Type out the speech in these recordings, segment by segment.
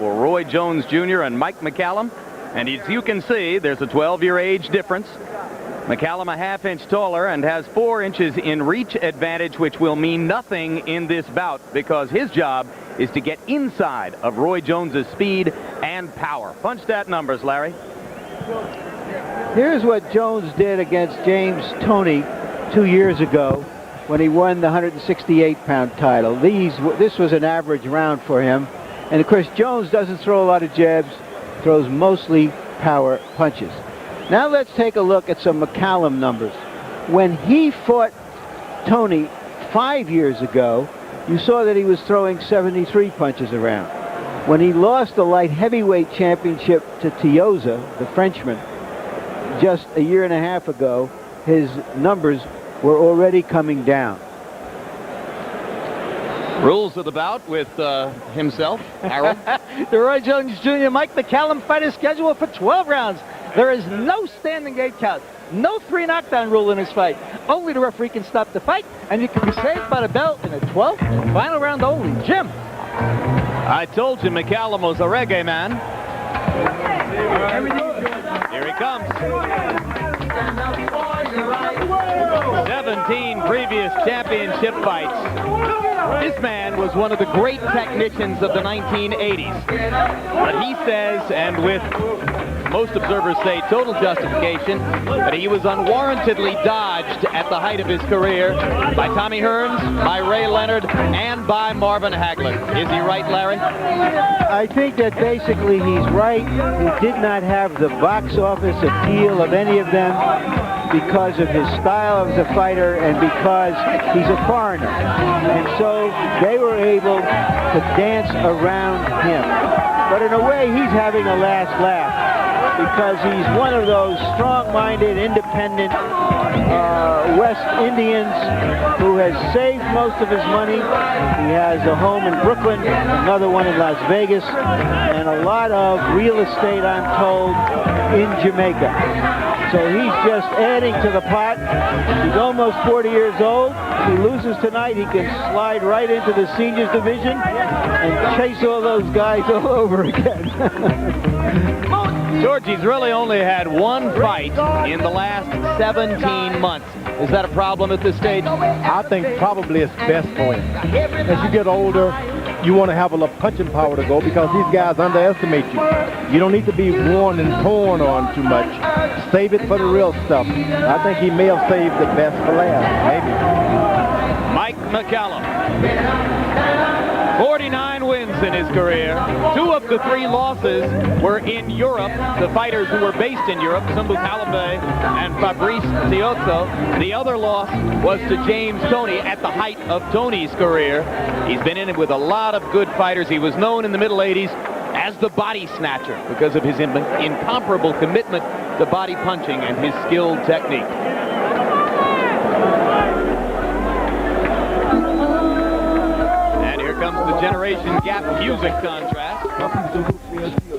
for Roy Jones Jr. and Mike McCallum. And as you can see, there's a 12-year age difference. McCallum a half-inch taller and has 4 inches in reach advantage, which will mean nothing in this bout because his job is to get inside of Roy Jones's speed and power. Punch that numbers, Larry. Here's what Jones did against James Toney 2 years ago when he won the 168-pound title. This was an average round for him. And, of course, Jones doesn't throw a lot of jabs, throws mostly power punches. Now let's take a look at some McCallum numbers. When he fought Toney 5 years ago, you saw that he was throwing 73 punches around. When he lost the light heavyweight championship to Tioza, the Frenchman, just a year and a half ago, his numbers were already coming down. Rules of the bout with himself, Harold. The Roy Jones Jr. Mike McCallum fight is scheduled for 12 rounds. There is no standing gate count, no 3 knockdown rule in this fight. Only the referee can stop the fight, and you can be saved by the bell in the 12th and final round only. Jim. I told you McCallum was a reggae man. Here he comes. 17 previous championship fights. This man was one of the great technicians of the 1980s. But he says, and with most observers say total justification, that he was unwarrantedly dodged at the height of his career by Tommy Hearns, by Ray Leonard, and by Marvin Hagler. Is he right, Larry? I think that basically he's right. He did not have the box office appeal of any of them because of his style as a fighter and because he's a foreigner. And so they were able to dance around him. But in a way, he's having a last laugh because he's one of those strong-minded, independent West Indians who has saved most of his money. He has a home in Brooklyn, another one in Las Vegas, and a lot of real estate, I'm told, in Jamaica. So he's just adding to the pot. He's almost 40 years old. If he loses tonight, he can slide right into the seniors division and chase all those guys all over again. Georgie's really only had 1 fight in the last 17 months. Is that a problem at this stage? I think probably it's best for him. As you get older, you want to have a little punching power to go because these guys underestimate you. You don't need to be worn and torn on too much. Save it for the real stuff. I think he may have saved the best for last, maybe. Mike McCallum. 49 wins in his career. 2 of the 3 losses were in Europe. The fighters who were based in Europe, Sumbu Kalambay and Fabrice Tiozzo. The other loss was to James Toney at the height of Toney's career. He's been in it with a lot of good fighters. He was known in the middle 80s as the body snatcher because of his incomparable commitment to body punching and his skilled technique. Comes the Generation Gap music contrast.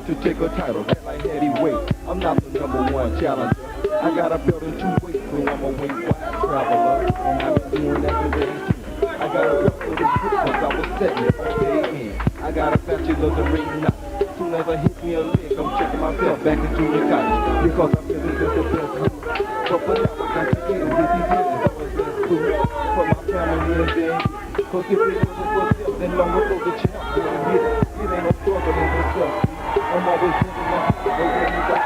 To take a title like heavyweight. I'm not the #1 challenger. I got a belt in 2 weights, so I'm a weight-wide traveler. And I've been doing that since 18. I got a belt for the grip because I was setting on day in. I got a bachelor's degree now. Soon as I hit me a leg, I'm checking myself back in junior college. Because I'm feeling just the best. But for now, I got to get it. This is food for my family and then. Cause if it wasn't for self, then long ago the champ didn't get it. It ain't no struggle in myself. I'm always thinking about it, but when you got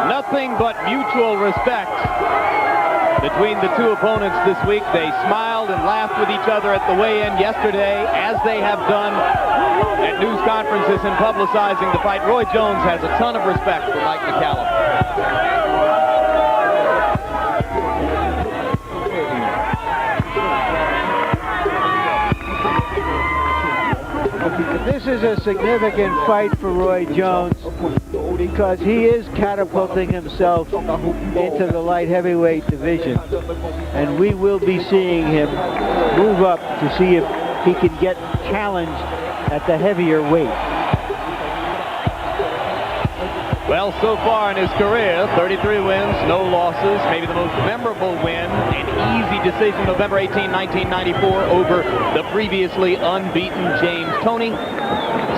nothing but mutual respect between the 2 opponents this week. They smiled and laughed with each other at the weigh-in yesterday, as they have done at news conferences and publicizing the fight. Roy Jones has a ton of respect for Mike McCallum. This is a significant fight for Roy Jones because he is catapulting himself into the light heavyweight division. And we will be seeing him move up to see if he can get challenged at the heavier weight. Well, so far in his career, 33 wins, no losses. Maybe the most memorable win, an easy decision, November 18, 1994, over the previously unbeaten James Toney.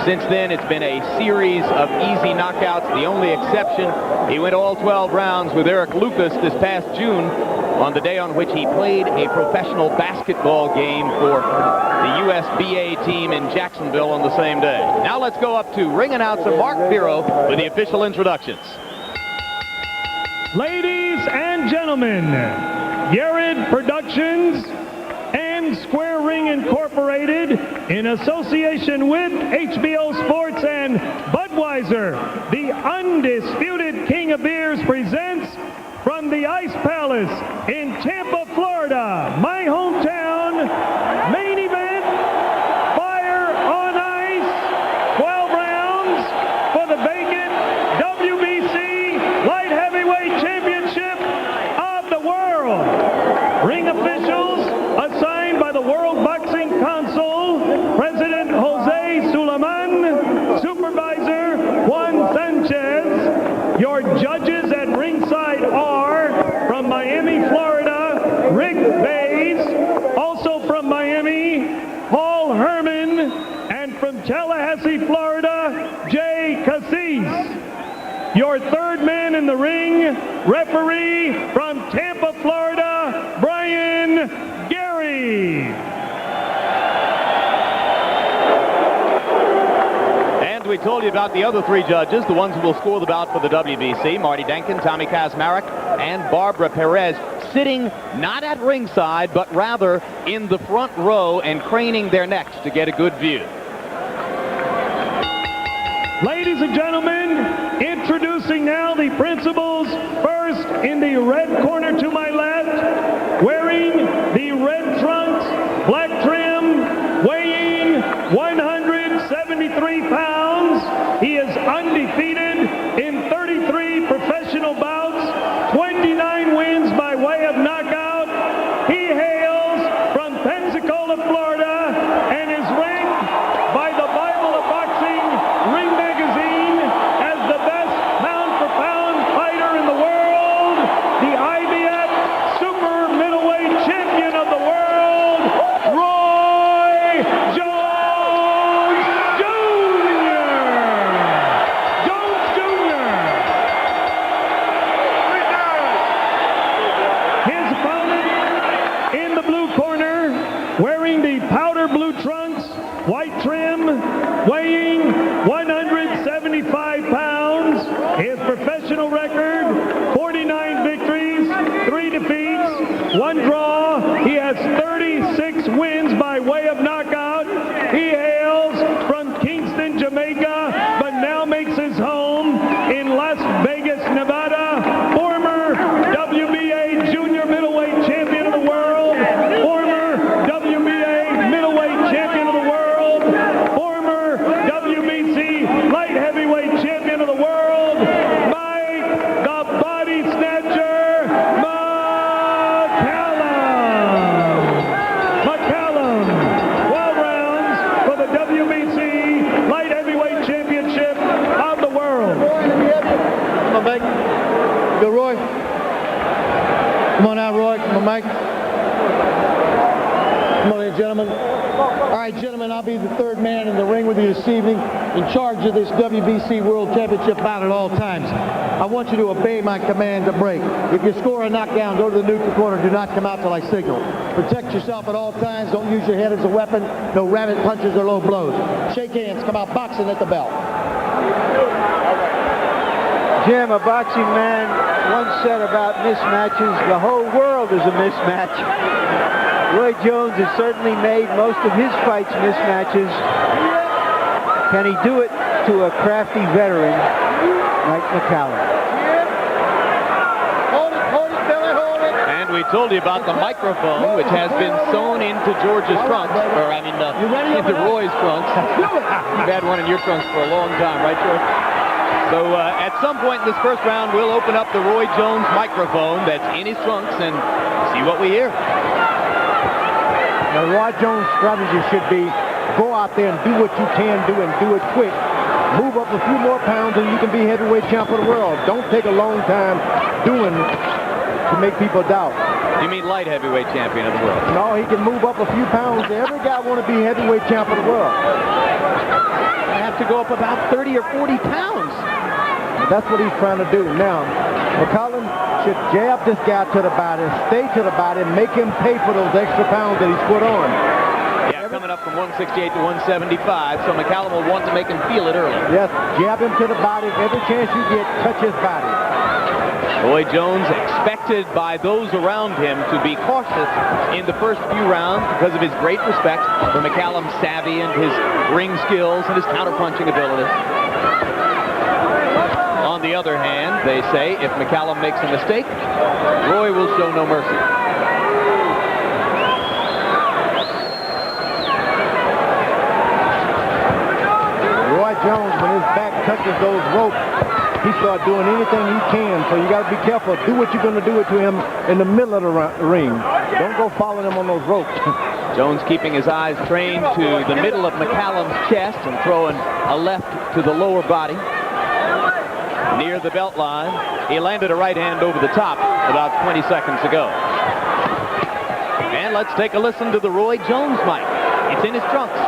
Since then, it's been a series of easy knockouts. The only exception, he went all 12 rounds with Eric Lucas this past June on the day on which he played a professional basketball game for the USBA team in Jacksonville on the same day. Now let's go up to ring announcer Mark Biro with the official introductions. Ladies and gentlemen, Yared Productions and Square Ring Incorporated, in association with HBO Sports and Budweiser, the undisputed king of beers, presents from the Ice Palace in Tampa, Florida, my hometown, main event, Fire on Ice, 12 rounds for the vacant WBC Light Heavyweight Championship of the world. Ring officials assigned by the World Boxing Council, President Jose Suleiman, Supervisor Juan Sanchez. Your judges at ringside are from Miami, Florida, Rick Bays, also from Miami, Paul Herman, and from Tallahassee, Florida, Jay Cassis. Your third man in the ring, referee from Tampa, Florida, Brian Gary. And we told you about the other three judges, the ones who will score the bout for the WBC, Marty Denkin, Tommy Kazmarek, and Barbara Perez, sitting not at ringside, but rather in the front row and craning their necks to get a good view. Ladies and gentlemen, introducing now the principals. First, in the red corner to my left, wearing the red trunks, black trim, weighing 173 pounds. He is undefeated in 33 professional bouts, 29 wins by way of knockout. He hails from Pensacola, Florida, and is ranked by the Bible of Boxing Ring Magazine as the best pound-for-pound fighter in the world, the IBF Super Middleweight Champion of the world, Roy Jones Jr. Jones Jr. His opponent in the blue corner, wearing the powder blue trunks, white trim, weighing 175 pounds. His professional record, 49 victories, 3 defeats, 1 draw. He has 36 wins by way of knockout. He hails from Kingston, Jamaica, but now makes his home in Las Vegas, Nevada. Former WBA Junior Middleweight Champion of the world, former WBA Middleweight Champion of the world, former WBC Light Heavyweight Champion of the world, Mike the Body Snatcher McCallum. 12 rounds for the WBC Light Heavyweight Championship of the world. Come on, Mike. Go, Roy. Come on out, Roy. Come on, Mike. Come on in, gentlemen. All right, gentlemen, I'll be the third man in the ring with you this evening, in charge of this WBC World Championship bout at all times. I want you to obey my command to break. If you score a knockdown, go to the neutral corner. Do not come out till I signal. Protect yourself at all times. Don't use your head as a weapon. No rabbit punches or low blows. Shake hands. Come out boxing at the bell. Jim, a boxing man once said about mismatches, the whole world is a mismatch. Roy Jones has certainly made most of his fights mismatches. Can he do it to a crafty veteran like McCallum? And we told you about the microphone, which has been sewn into George's trunks, or I mean, into Roy's trunks. You've had one in your trunks for a long time, right, George? So at some point in this first round, we'll open up the Roy Jones microphone that's in his trunks and see what we hear. Now, Roy Jones' strategy should be go out there and do what you can do and do it quick. Move up a few more pounds and you can be heavyweight champ of the world. Don't take a long time doing to make people doubt. You mean light heavyweight champion of the world? No, he can move up a few pounds. Every guy want to be heavyweight champ of the world. I have to go up about 30 or 40 pounds. But that's what he's trying to do. Now, McCallum should jab this guy to the body, stay to the body, and make him pay for those extra pounds that he's put on. Yeah, coming up from 168 to 175, so McCallum will want to make him feel it early. Yes, jab him to the body. Every chance you get, touch his body. Roy Jones expected by those around him to be cautious in the first few rounds because of his great respect for McCallum's savvy and his ring skills and his counterpunching ability. On the other hand, they say if McCallum makes a mistake, Roy will show no mercy. Roy Jones, when his back touches those ropes, he starts doing anything he can, so you got to be careful. Do what you're going to do it to him in the middle of the ring. Don't go following him on those ropes. Jones keeping his eyes trained to the middle of McCallum's chest and throwing a left to the lower body. Near the belt line, he landed a right hand over the top about 20 seconds ago. And let's take a listen to the Roy Jones mic. It's in his trunks.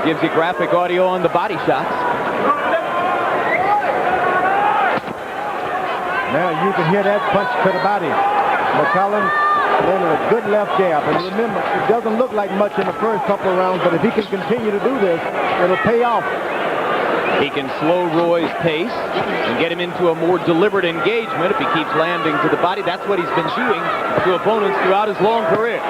Gives you graphic audio on the body shots. Now you can hear that punch to the body. McCallum landed a good left jab. And remember, it doesn't look like much in the first couple of rounds, but if he can continue to do this, it'll pay off. He can slow Roy's pace and get him into a more deliberate engagement if he keeps landing to the body. That's what he's been doing to opponents throughout his long career.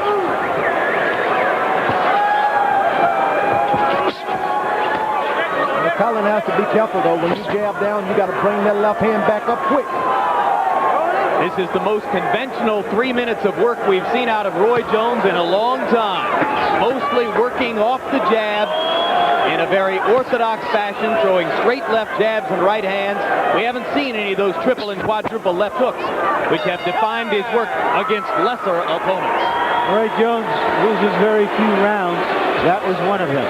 McCallum has to be careful, though. When you jab down, you got to bring that left hand back up quick. This is the most conventional 3 minutes of work we've seen out of Roy Jones in a long time. Mostly working off the jab in a very orthodox fashion, throwing straight left jabs and right hands. We haven't seen any of those triple and quadruple left hooks, which have defined his work against lesser opponents. Roy Jones loses very few rounds. That was one of them.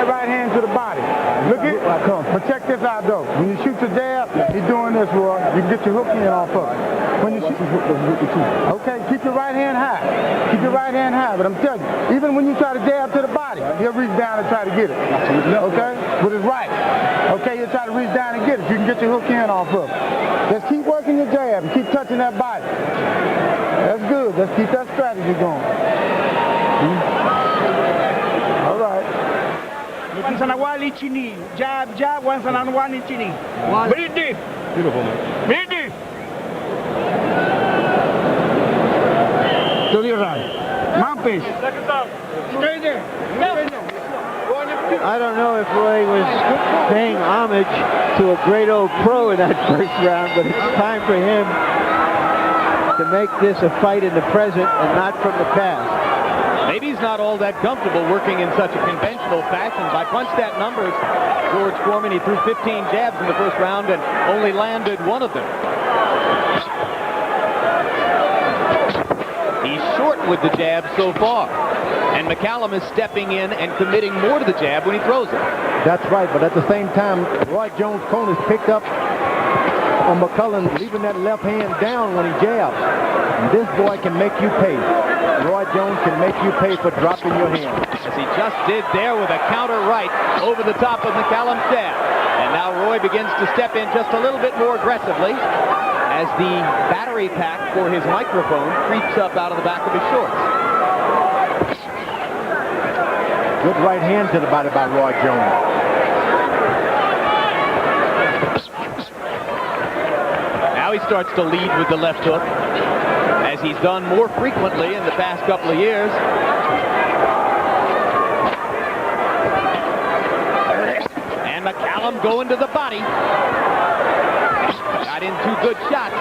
Right hand to the body. Look at it. But check this out, though. When you shoot the jab, you're doing this, Roy. You can get your hook in off of it. When you shoot, okay, keep your right hand high. Keep your right hand high. But I'm telling you, even when you try to jab to the body, he'll reach down and try to get it. Okay? With his right. Okay, he'll try to reach down and get it. You can get your hook in off of it. Just keep working your jab and keep touching that body. That's good. Let's keep that strategy going. All right. Jab, jab, once and one in chini. Breathe deep. Beautiful, man. Breathe deep. To your right. Mount pace. Stay there. I don't know if Roy was paying homage to a great old pro in that first round, but it's time for him to make this a fight in the present and not from the past. Maybe he's not all that comfortable working in such a conventional fashion. By punch stat numbers, George Foreman, he threw 15 jabs in the first round and only landed one of them. He's short with the jab so far. And McCallum is stepping in and committing more to the jab when he throws it. That's right, but at the same time, Roy Jones' corner is picked up on McCallum, leaving that left hand down when he jabs. And this boy can make you pay. Roy Jones can make you pay for dropping your hand. As he just did there with a counter right over the top of McCallum's jab. And now Roy begins to step in just a little bit more aggressively as the battery pack for his microphone creeps up out of the back of his shorts. Good right hand to the body by Roy Jones. Now he starts to lead with the left hook, as he's done more frequently in the past couple of years. And McCallum going to the body. Got in 2 good shots.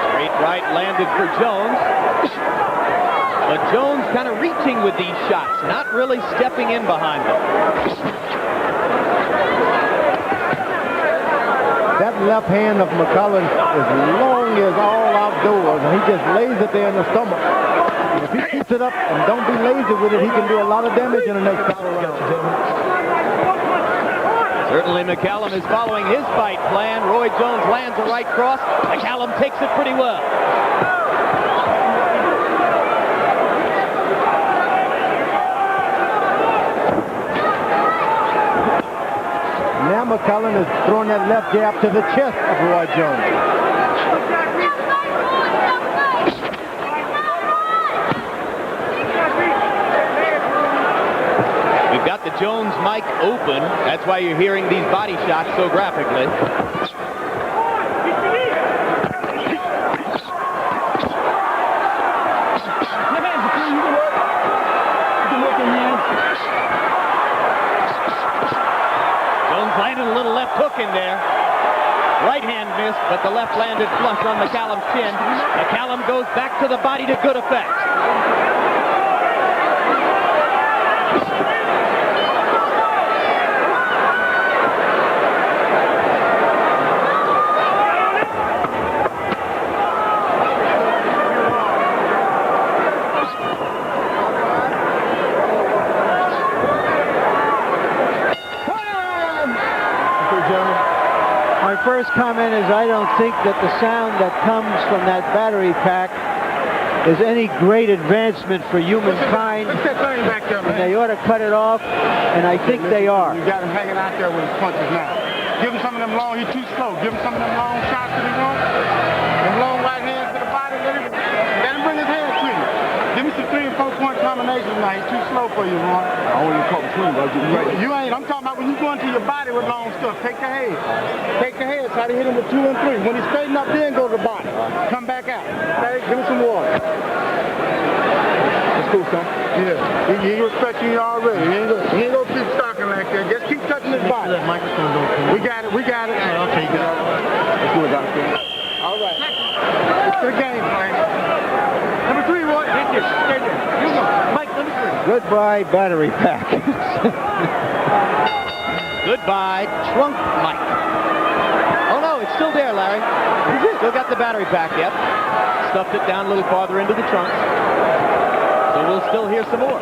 Straight right landed for Jones. But Jones kind of reaching with these shots, not really stepping in behind them. That left hand of McCallum is long as all outdoors, and he just lays it there in the stomach. And if he keeps it up and don't be lazy with it, he can do a lot of damage in the next battle round. Certainly McCallum is following his fight plan. Roy Jones lands a right cross. McCallum takes it pretty well. Now McCallum is throwing that left jab to the chest of Roy Jones. We've got the Jones mic open. That's why you're hearing these body shots so graphically. Landed a little left hook in there. Right hand missed, but the left landed flush on McCallum's chin. McCallum goes back to the body to good effect. My first comment is I don't think that the sound that comes from that battery pack is any great advancement for humankind. And they ought to cut it off, and I think they are. You got him hanging out there with his punches now. Give him some of them long, he's too slow. Give him some of them long shots that he wants. Them long right hands to the body, let him bring his hands to you. Give me some 3- and 4-point combinations now. He's too slow for you, Ron. I only caught between, bro. You ain't. I'm talking about when you go into your body with long stuff. Take the head. Take the head. Try to hit him with 2 and 3. When he straighten up, then go to the body. Come back out. Okay? Give him some water. That's cool, son. Yeah. He ain't respecting you already. He ain't gonna keep stalking like that. Just keep touching his body. That microphone don't come. We got it. We got it. Okay, you got it. Let's do it, doctor. All right. It's the game plan. Number 3, Roy. Thank you. You go. Mike, number 3. Goodbye, battery pack. Goodbye, trunk mic. Oh no, it's still there, Larry. Still got the battery pack, yep. Stuffed it down a little farther into the trunk. So we'll still hear some more.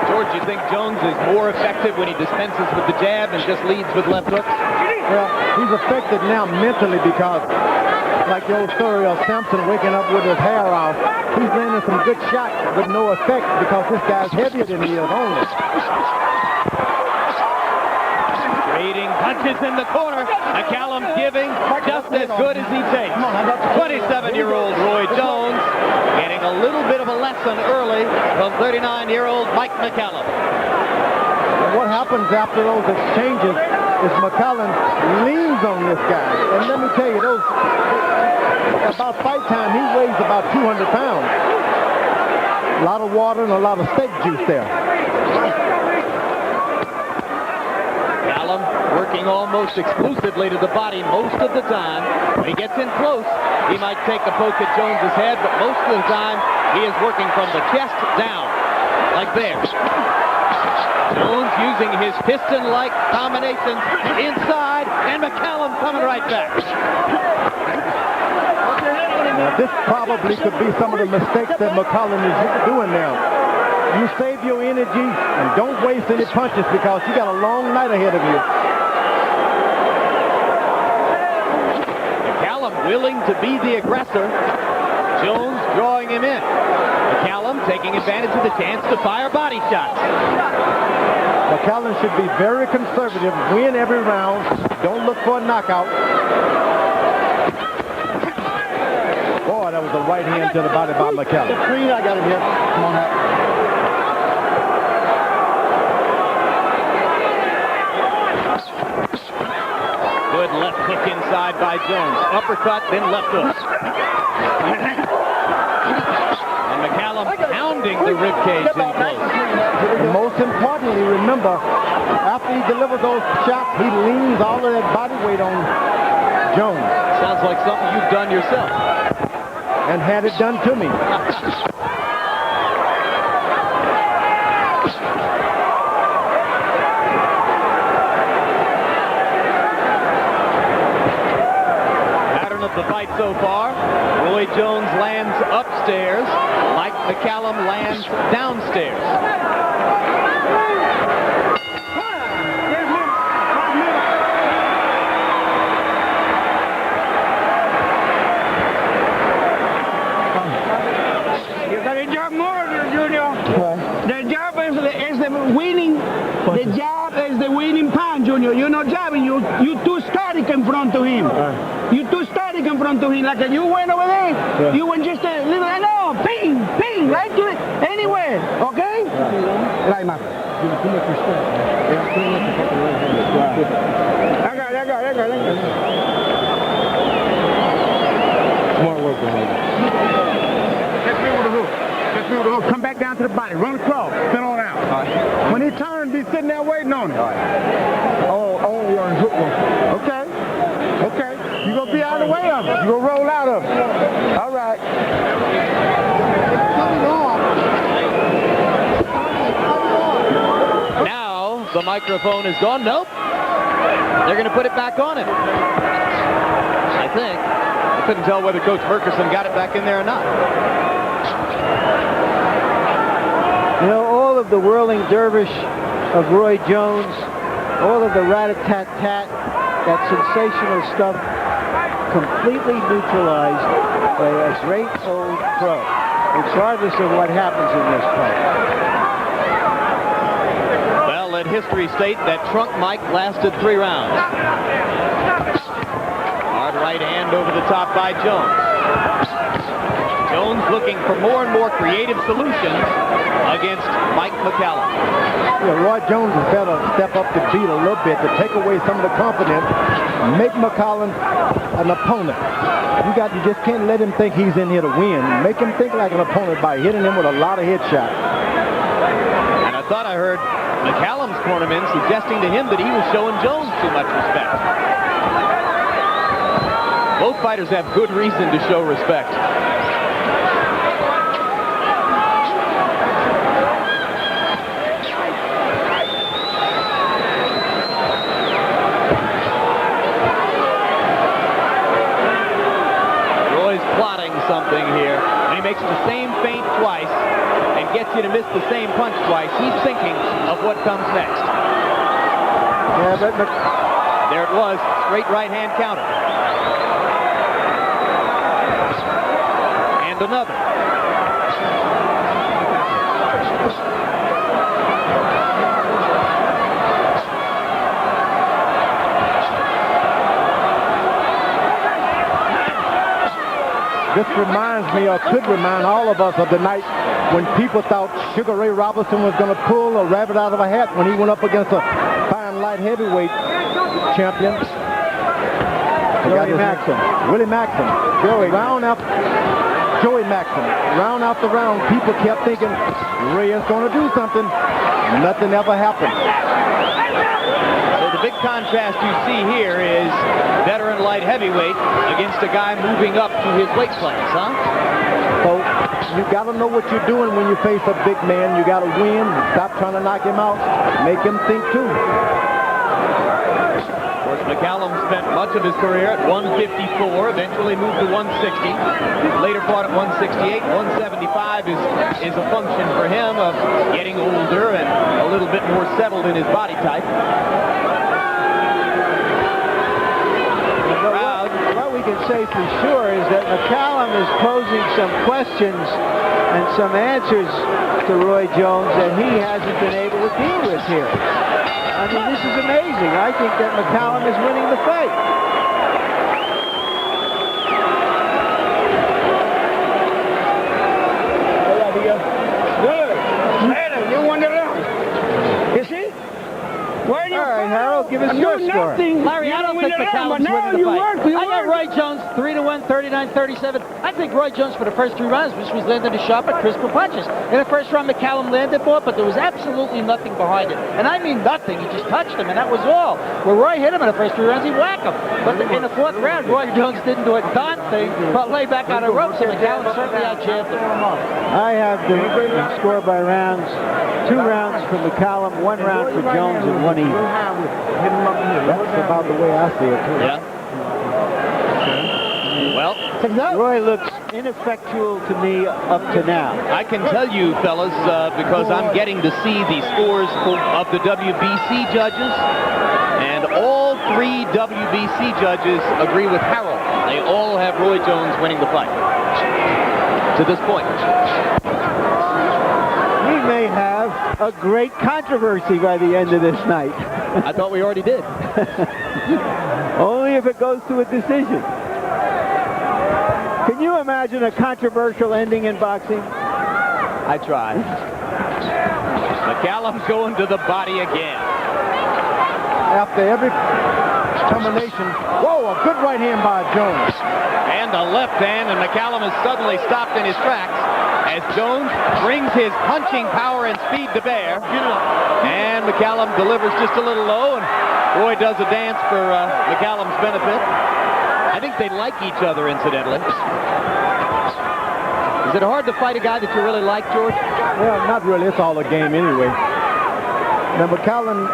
George, you think Jones is more effective when he dispenses with the jab and just leads with left hooks? Well, he's effective now mentally because, like the old story of Samson waking up with his hair off, he's landing some good shots with no effect because this guy's heavier than he is only. Trading punches in the corner. McCallum giving just as good as he takes. 27-year-old Roy Jones getting a little bit of a lesson early from 39-year-old Mike McCallum. And what happens after those exchanges is McCallum leans on this guy. And let me tell you, about fight time, he weighs about 200 pounds. A lot of water and a lot of steak juice there. McCallum working almost exclusively to the body most of the time. When he gets in close, he might take a poke at Jones's head, but most of the time, he is working from the chest down, like there. Jones using his piston-like combinations inside, and McCallum coming right back. Now, this probably could be some of the mistakes that McCallum is doing now. You save your energy and don't waste any punches because you got a long night ahead of you. McCallum willing to be the aggressor. Jones drawing him in. McCallum taking advantage of the chance to fire body shots. McCallum should be very conservative, win every round, don't look for a knockout. Boy, that was a right hand to the body by McCallum. I got him here. Come on out. Good left hook inside by Jones. Uppercut, then left hook. And McCallum pounding the ribcage in close. And most importantly, remember, after he delivers those shots, he leans all of that body weight on Jones. Sounds like something you've done yourself. And had it done to me. Pattern of the fight so far. Roy Jones lands upstairs. Mike McCallum lands downstairs. The jab is the winning. The jab is the winning punch, Junior. You're not jabbing. You too static in front of him. You too static in front of him. Like you went over there. Yeah. You went just a little. No, ping, ping, right to it. Anywhere. Okay. Right, man. I got it. Smart work, man. Catch me with the hook. Come back down to the body. Run across. Spin on out. When he turns, be sitting there waiting on him. Oh, you're on hook one. Okay. You're going to be out of the way of it. You're going to roll out of it. All right. Now the microphone is gone. Nope. They're going to put it back on him. I think. I couldn't tell whether Coach Murkerson got it back in there or not. You know, all of the whirling dervish of Roy Jones, all of the rat-a-tat-tat, that sensational stuff, completely neutralized by a great old pro, regardless of what happens in this fight. Well, let history state that Trunk Mike lasted 3 rounds. Hard right hand over the top by Jones. Jones looking for more and more creative solutions against Mike McCallum. Yeah, Roy Jones has better step up the beat a little bit to take away some of the confidence, make McCallum an opponent. You just can't let him think he's in here to win. Make him think like an opponent by hitting him with a lot of headshots. And I thought I heard McCallum's cornerman suggesting to him that he was showing Jones too much respect. Both fighters have good reason to show respect. Something here, and he makes the same feint twice and gets you to miss the same punch twice. He's thinking of what comes next. Yeah, but there it was, straight right hand counter. And another. This reminds me, or could remind all of us, of the night when people thought Sugar Ray Robinson was going to pull a rabbit out of a hat when he went up against a fine light heavyweight champion. Willie Maxim. Joey Maxim. Round after round, people kept thinking Ray is going to do something. Nothing ever happened. So the big contrast you see here is veteran light heavyweight against a guy moving up to his weight class, huh? So you got to know what you're doing when you face a big man. You got to win. Stop trying to knock him out. Make him think too. Of course, McCallum spent much of his career at 154, eventually moved to 160. Later fought at 168. 175 is a function for him of getting older and a little bit more settled in his body type. What we can say for sure is that McCallum is posing some questions and some answers to Roy Jones that he hasn't been able to deal with here. I mean, this is amazing. I think that McCallum is winning the fight. Good. You won the round. You see? All right, Harold, Give us your do score. nothing. Larry, You I don't win think the round, McCallum's but now winning the you fight. work, you I got work. Roy Jones 3-1, 39-37. I think Roy Jones for the first 3 rounds, which was landing the sharp and crisp punches. In the first round, McCallum landed more, but there was absolutely nothing behind it. And I mean nothing. He just touched him, and that was all. Where Roy hit him in the first 3 rounds, he whacked him. But in the 4th round, Roy Jones didn't do a darn thing but lay back on the ropes, and McCallum certainly outjabbed him. I have the score by rounds. 2 rounds for McCallum, 1 round for Jones, and 1 even. That's about the way I see it, too. Yeah. Well, Roy looks ineffectual to me up to now. I can tell you, fellas, because I'm getting to see the scores of the WBC judges, and all 3 WBC judges agree with Harold. They all have Roy Jones winning the fight to this point. We may have a great controversy by the end of this night. I thought we already did. Only if it goes to a decision. Can you imagine a controversial ending in boxing? I tried. McCallum going to the body again. After every combination, whoa, a good right hand by Jones. And a left hand, and McCallum is suddenly stopped in his tracks as Jones brings his punching power and speed to bear. And McCallum delivers just a little low, and Roy does a dance for McCallum's benefit. I think they like each other, incidentally. Is it hard to fight a guy that you really like, George? Well, not really. It's all a game anyway. Now, McCallum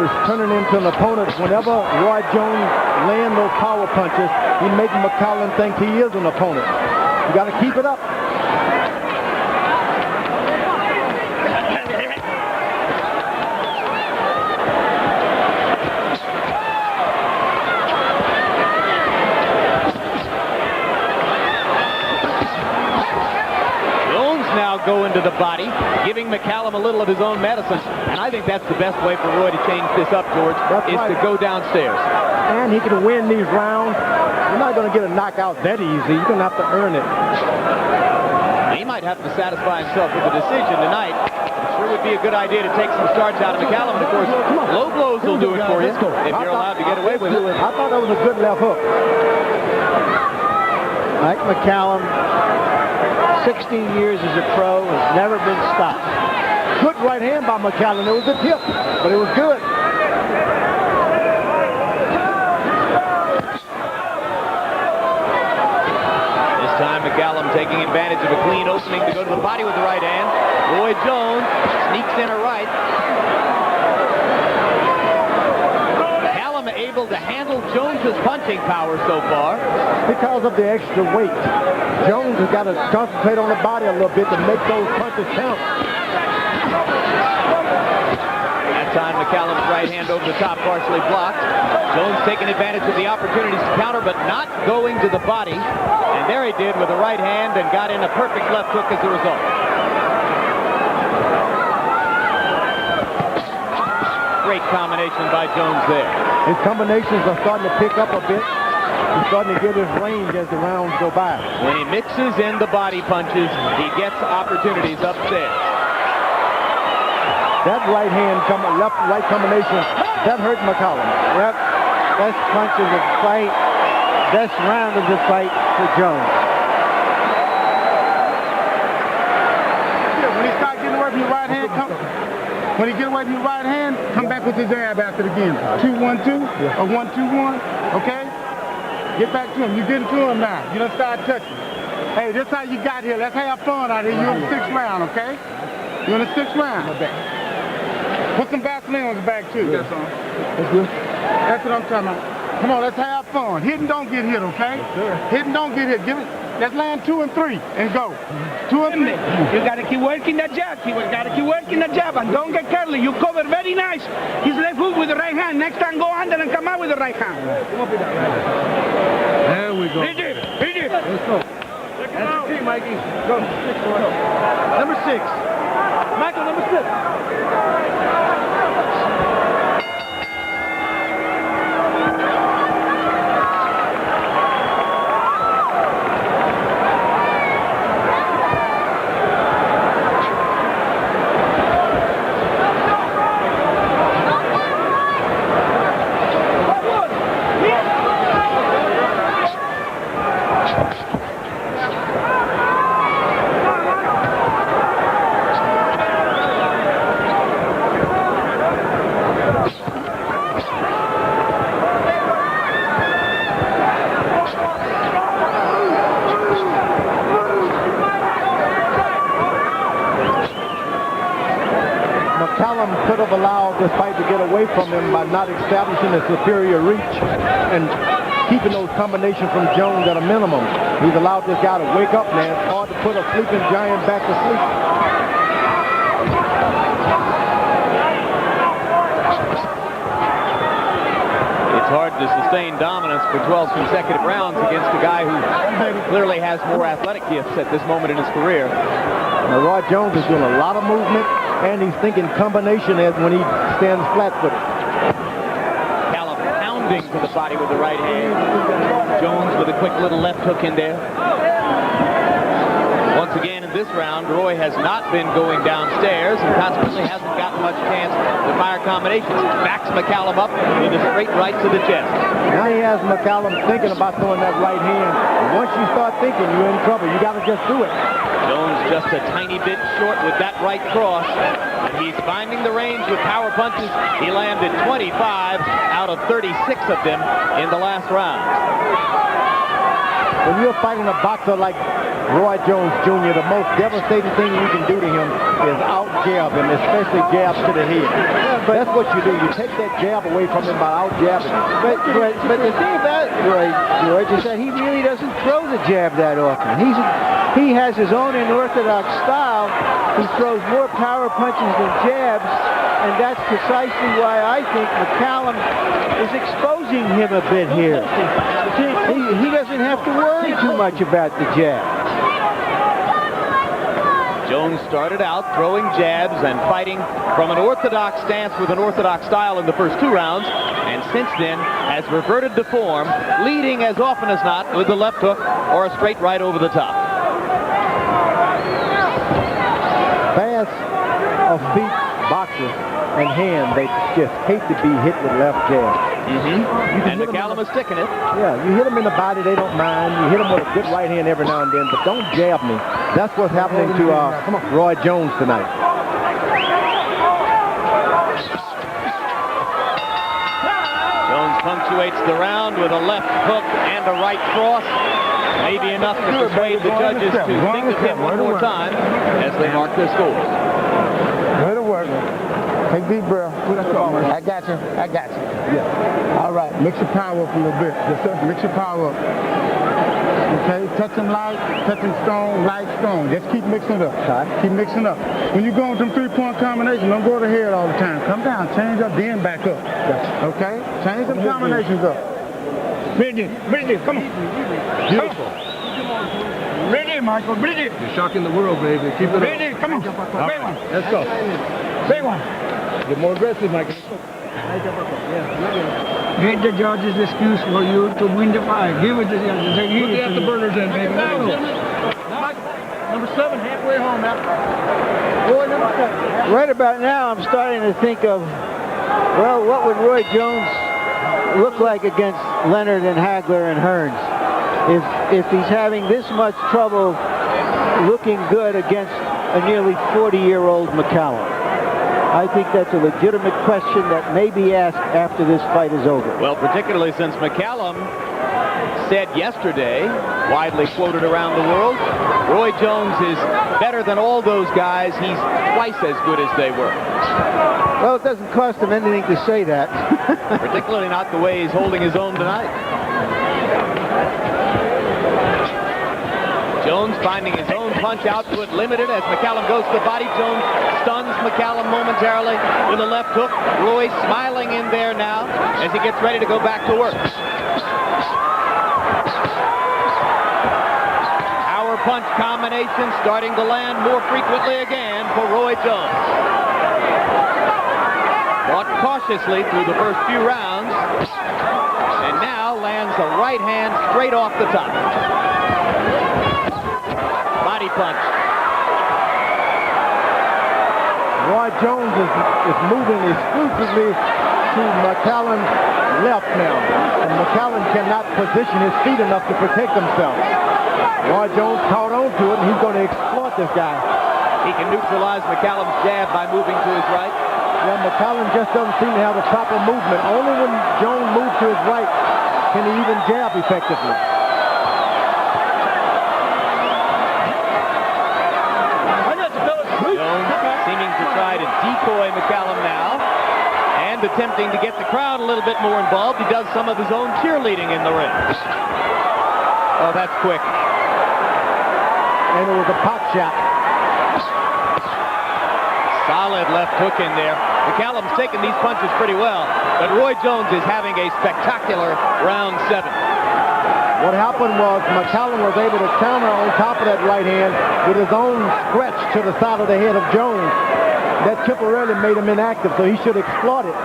is turning into an opponent. Whenever Roy Jones lands those power punches, he makes McCallum think he is an opponent. You got to keep it up. Go into the body, giving McCallum a little of his own medicine. And I think that's the best way for Roy to change this up, George, to go downstairs. And he can win these rounds. You're not going to get a knockout that easy. You're going to have to earn it. He might have to satisfy himself with a decision tonight. It sure would be a good idea to take some starch out of McCallum. And, of course, low blows will do it for you if you're allowed to get away with it. I thought that was a good left hook. Mike McCallum, 16 years as a pro, has never been stopped. Good right hand by McCallum. It was a tip, but it was good. This time McCallum taking advantage of a clean opening to go to the body with the right hand. Roy Jones sneaks in a right. McCallum able to handle Jones's punching power so far. Because of the extra weight. Jones has got to concentrate on the body a little bit to make those punches count. That time McCallum's right hand over the top, partially blocked. Jones taking advantage of the opportunities to counter, but not going to the body. And there he did with the right hand and got in a perfect left hook as a result. Great combination by Jones there. His combinations are starting to pick up a bit. He's starting to get his range as the rounds go by. When he mixes in the body punches, he gets opportunities upstairs. That right hand, left-right combination, that hurt McCallum. Yep, best punch of the fight, best round of the fight for Jones. Yeah, when he starts getting away from your right hand, when he get away from your right hand, come back with his jab after it again. 2-1-2 or 1-2-1, okay? Get back to him. You're getting to him now. You done start touching. Hey, this how you got here. Let's have fun out here. You're in the 6th round, okay? You're in the 6th round. Put some Vaseline on his back, too. That's all. That's good. That's what I'm talking about. Come on, let's have fun. Hit and don't get hit, okay? Yes, hit and don't get hit. Give it. Let's land 2 and 3 and go. 2 and 3. You gotta keep working the jab. You gotta keep working the jab and don't get careless. You cover very nice. His left hook with the right hand. Next time go under and come out with the right hand. There we go. Hit it. Hit it. Let's go. That's the key, Mikey. Go. Number 6. Michael, number 6. McCallum could have allowed this fight to get away from him by not establishing a superior reach and keeping those combinations from Jones at a minimum. He's allowed this guy to wake up, man. It's hard to put a sleeping giant back to sleep. It's hard to sustain dominance for 12 consecutive rounds against a guy who clearly has more athletic gifts at this moment in his career. Now, Roy Jones is doing a lot of movement, and he's thinking combination as when he stands flat-footed. McCallum pounding to the body with the right hand. Jones with a quick little left hook in there. Once again in this round, Roy has not been going downstairs and consequently hasn't gotten much chance to fire combinations. Backs McCallum up with a straight right to the chest. Now he has McCallum thinking about throwing that right hand. And once you start thinking, you're in trouble. You got to just do it. Jones just a tiny bit short with that right cross. And he's finding the range with power punches. He landed 25 out of 36 of them in the last round. When you're fighting a boxer like Roy Jones Jr., the most devastating thing you can do to him is out-jab him, especially jabs to the head. But that's what you do. You take that jab away from him by out-jabbing him. But the thing about Roy George is that he really doesn't throw the jab that often. He has his own unorthodox style. He throws more power punches than jabs, and that's precisely why I think McCallum is exposing him a bit here. He doesn't have to worry too much about the jab. Jones started out throwing jabs and fighting from an orthodox stance with an orthodox style in the first two rounds, and since then has reverted to form, leading as often as not with the left hook or a straight right over the top. Fast of feet boxers and hand, they just hate to be hit with left jab. And McCallum is sticking it. Yeah, you hit them in the body, they don't mind. You hit them with a good right hand every now and then, but don't jab me. That's what's happening to Roy Jones tonight. Jones punctuates the round with a left hook and a right cross. Maybe enough to persuade the judges to think of him one more time as they mark their scores. Way to work. Take deep breath. I got you. I got you. Yeah. All right. Mix your power up a little bit. Yes, sir. Mix your power up. Okay. Touch them light, touch them strong, light, strong. Just keep mixing it up. Keep mixing up. When you go with them three-point combinations, don't go to the head all the time. Come down, change up, then back up. Okay? Change them combinations up. Bridget, come on. Beautiful. Bridget, Michael, Bridget. You're shocking the world, baby. Keep it up. Bridget, come on. Big one. Let's go. Big one. Get more aggressive, Michael. Get the judge's excuse for you to win the fight. Give it to the judges. Put the afterburners in, baby. Number 7, halfway home now. Right about now, I'm starting to think of, well, what would Roy Jones look like against Leonard and Hagler and Hearns if he's having this much trouble looking good against a nearly 40-year-old McCallum? I think that's a legitimate question that may be asked after this fight is over. Well, particularly since McCallum said yesterday, widely quoted around the world, Roy Jones is better than all those guys. He's twice as good as they were. Well, it doesn't cost him anything to say that. Particularly not the way he's holding his own tonight. Jones finding his own punch output limited as McCallum goes to the body. Jones stuns McCallum momentarily with a left hook. Roy smiling in there now as he gets ready to go back to work. Power punch combination starting to land more frequently again for Roy Jones. Fought cautiously through the first few rounds and now lands a right hand straight off the top. Body punch. Roy Jones is moving exclusively to McCallum's left now. And McCallum cannot position his feet enough to protect himself. Roy Jones caught on to it, and he's going to exploit this guy. He can neutralize McCallum's jab by moving to his right. Yeah, McCallum just doesn't seem to have the proper movement. Only when Jones moves to his right can he even jab effectively. Jones seeming to try to decoy McCallum and attempting to get the crowd a little bit more involved. He does some of his own cheerleading in the ring. Oh, that's quick. And it was a pot shot. Solid left hook in there. McCallum's taking these punches pretty well, but Roy Jones is having a spectacular round 7. What happened was McCallum was able to counter on top of that right hand with his own stretch to the side of the head of Jones. That temporarily made him inactive, so he should exploit it.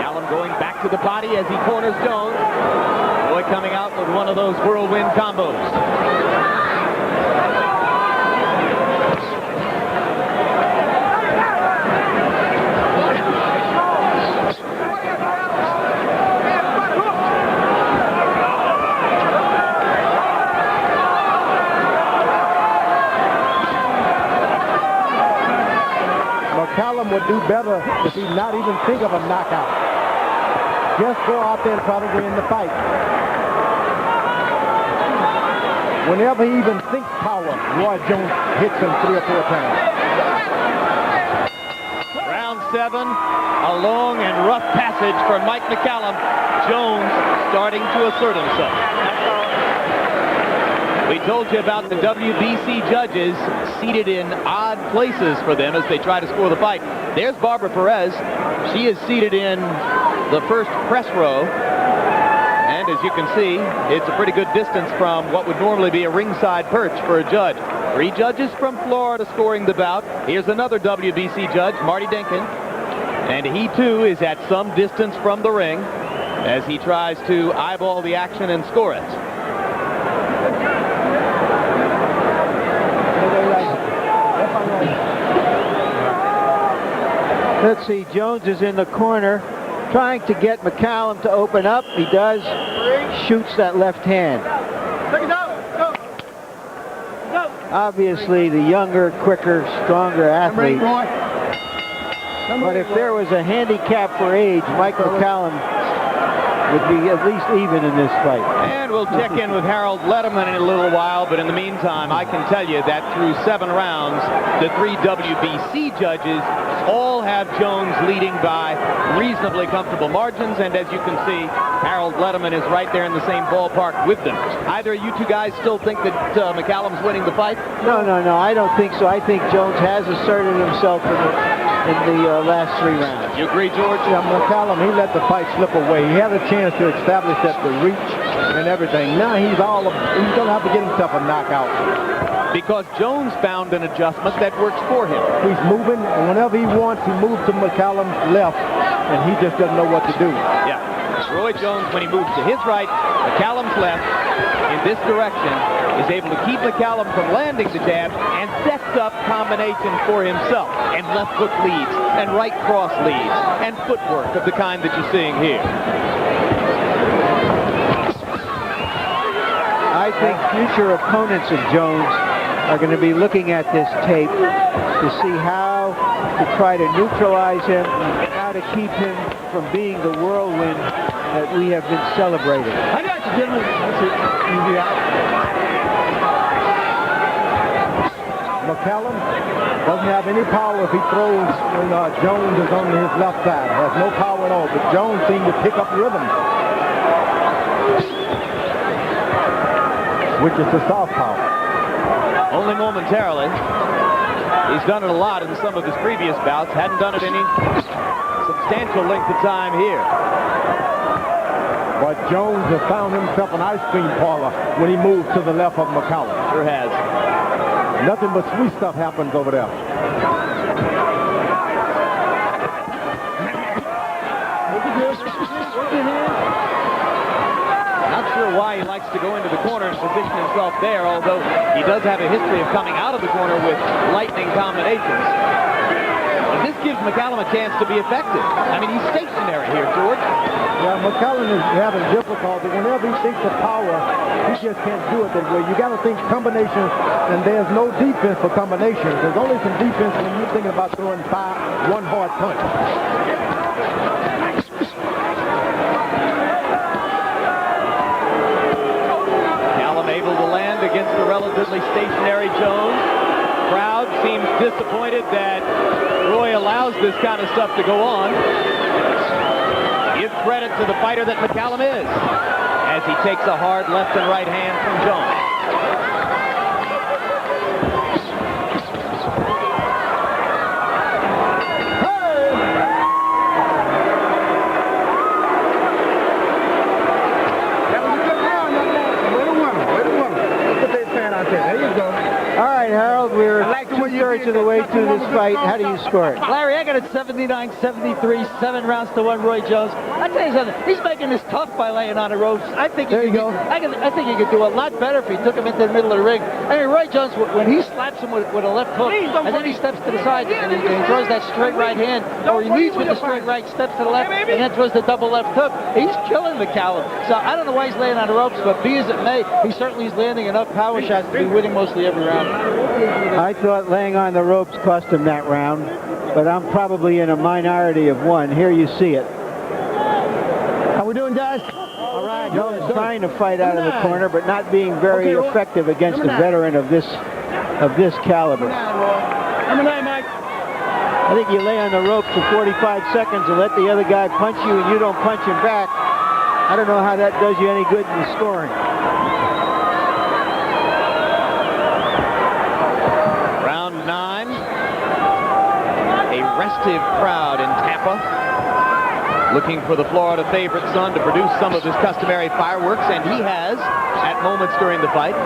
McCallum going back to the body as he corners Jones. Roy coming out with one of those whirlwind combos. McCallum would do better if he not even think of a knockout. Just go out there and try to win the fight. Whenever he even thinks power, Roy Jones hits him 3 or 4 times. Round 7, a long and rough passage for Mike McCallum. Jones starting to assert himself. We told you about the WBC judges seated in odd places for them as they try to score the fight. There's Barbara Perez. She is seated in the first press row. And as you can see, it's a pretty good distance from what would normally be a ringside perch for a judge. 3 judges from Florida scoring the bout. Here's another WBC judge, Marty Denkin. And he too is at some distance from the ring as he tries to eyeball the action and score it. Let's see, Jones is in the corner trying to get McCallum to open up. He does. Shoots that left hand. Obviously the younger, quicker, stronger athlete. But if there was a handicap for age, Mike McCallum would be at least even in this fight. And we'll check in with Harold Letterman in a little while, but in the meantime, I can tell you that through 7 rounds, the 3 WBC judges all have Jones leading by reasonably comfortable margins, and as you can see, Harold Letterman is right there in the same ballpark with them. Either you two guys still think that McCallum's winning the fight? No, I don't think so. I think Jones has asserted himself in the last 3 rounds. You agree, George? Yeah, McCallum, he let the fight slip away. He had a chance to establish that the reach and everything. Now he's going to have to get himself a knockout. Because Jones found an adjustment that works for him. He's moving, and whenever he wants, he moves to McCallum's left, and he just doesn't know what to do. Yeah. Roy Jones, when he moves to his right, McCallum's left, in this direction, is able to keep McCallum from landing the jab and sets up combinations for himself. And left hook leads, and right cross leads, and footwork of the kind that you're seeing here. I think future opponents of Jones are going to be looking at this tape to see how to try to neutralize him, how to keep him from being the whirlwind that we have been celebrating. I got you, gentlemen. That's it. Easy out. McCallum doesn't have any power if he throws when Jones is on his left side. Has no power at all, but Jones seemed to pick up rhythm, which is the southpaw. Only momentarily. He's done it a lot in some of his previous bouts. Hadn't done it any substantial length of time here. But Jones has found himself an ice cream parlor when he moves to the left of McCallum. Sure has. Nothing but sweet stuff happens over there. Not sure why he likes to go into the corner and position himself there, although he does have a history of coming out of the corner with lightning combinations. But this gives McCallum a chance to be effective. I mean, he's stationary here, George. Yeah, McCallum is having difficulty. Whenever he thinks of power, he just can't do it that way. You got to think combinations, and there's no defense for combinations. There's only some defense when you're thinking about throwing one hard punch. Able to land against the relatively stationary Jones. Crowd seems disappointed that Roy allows this kind of stuff to go on. Give credit to the fighter that McCallum is, as he takes a hard left and right hand from Jones. Harold, we're two-thirds of the way through this fight. How do you score it? Larry, I got it 79-73, 7 rounds to 1, Roy Jones. I tell you something, he's making this tough by laying on the ropes. I think I think he could do a lot better if he took him into the middle of the ring. I mean, Roy Jones, when he slaps him with a left hook, and then he steps to the side and he throws that straight right hand, or he leads with the straight right, steps to the left, and then throws the double left hook. He's killing McCallum. So I don't know why he's laying on the ropes, but be as it may, he certainly is landing enough power shots to be winning mostly every round. I thought laying on the ropes cost him that round, but I'm probably in a minority of one. Here you see it. How we doing, guys? All right, Jones trying to fight out of the corner, but not being very effective against a veteran of this caliber. I think you lay on the ropes for 45 seconds and let the other guy punch you and you don't punch him back. I don't know how that does you any good in the scoring. Round 9. A restive crowd in Tampa, looking for the Florida favorite son to produce some of his customary fireworks, and he has at moments during the fight.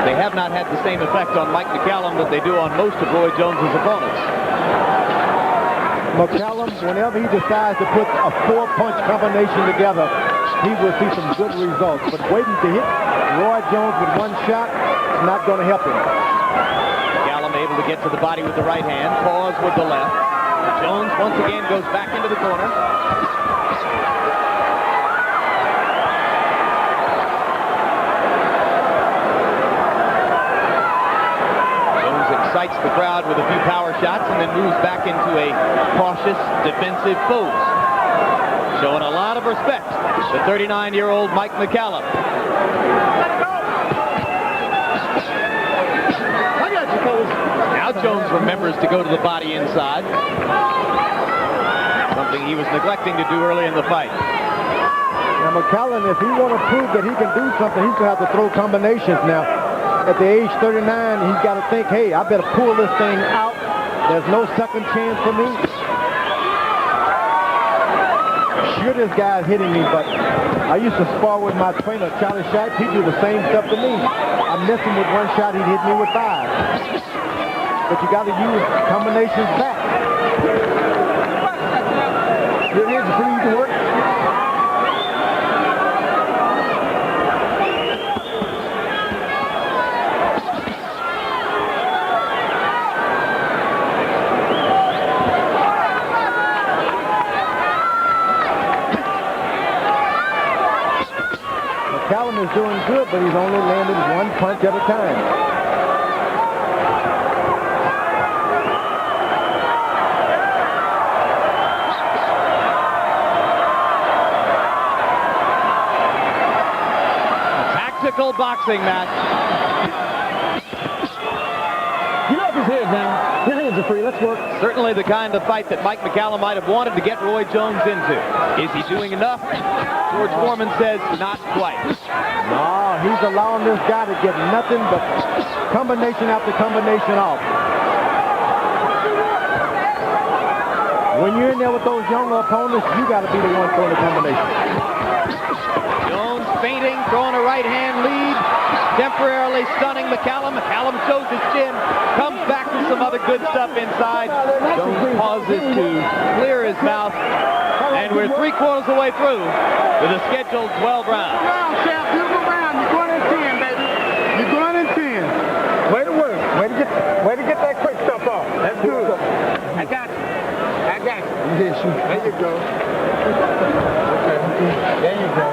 They have not had the same effect on Mike McCallum that they do on most of Roy Jones's opponents. McCallum, whenever he decides to put a 4-punch combination together, he will see some good results. But waiting to hit Roy Jones with one shot is not going to help him. McCallum able to get to the body with the right hand, pause with the left. Jones once again goes back into the corner. Excites the crowd with a few power shots and then moves back into a cautious defensive pose, showing a lot of respect to 39-year-old Mike McCallum. Now Jones remembers to go to the body inside, something he was neglecting to do early in the fight. Now McCallum, if he want to prove that he can do something, he's going to have to throw combinations now. At the age 39, he's got to think, hey, I better pull this thing out. There's no second chance for me. Sure, this guy's hitting me, but I used to spar with my trainer, Charlie Shipes. He'd do the same stuff to me. I missed him with one shot, he'd hit me with 5. But you got to use combinations back. Here's the free to work. McCallum is doing good, but he's only landed one punch at a time. Tactical boxing match. Get off his head now. His hands are free. Let's work. Certainly the kind of fight that Mike McCallum might have wanted to get Roy Jones into. Is he doing enough? George Foreman says not quite. No, he's allowing this guy to get nothing but combination after combination off. When you're in there with those younger opponents, you got to be the one throwing the combination. Jones feinting, throwing a right hand lead, temporarily stunning McCallum. McCallum shows his chin, comes back with some other good stuff inside. Jones pauses to clear his mouth, and we're 3/4 of the way through with a scheduled 12 rounds. Beautiful round. You're going in 10, baby. You're going in 10. Way to work. Way to get that quick stuff off. That's good. I got you. There you go. Okay. There you go.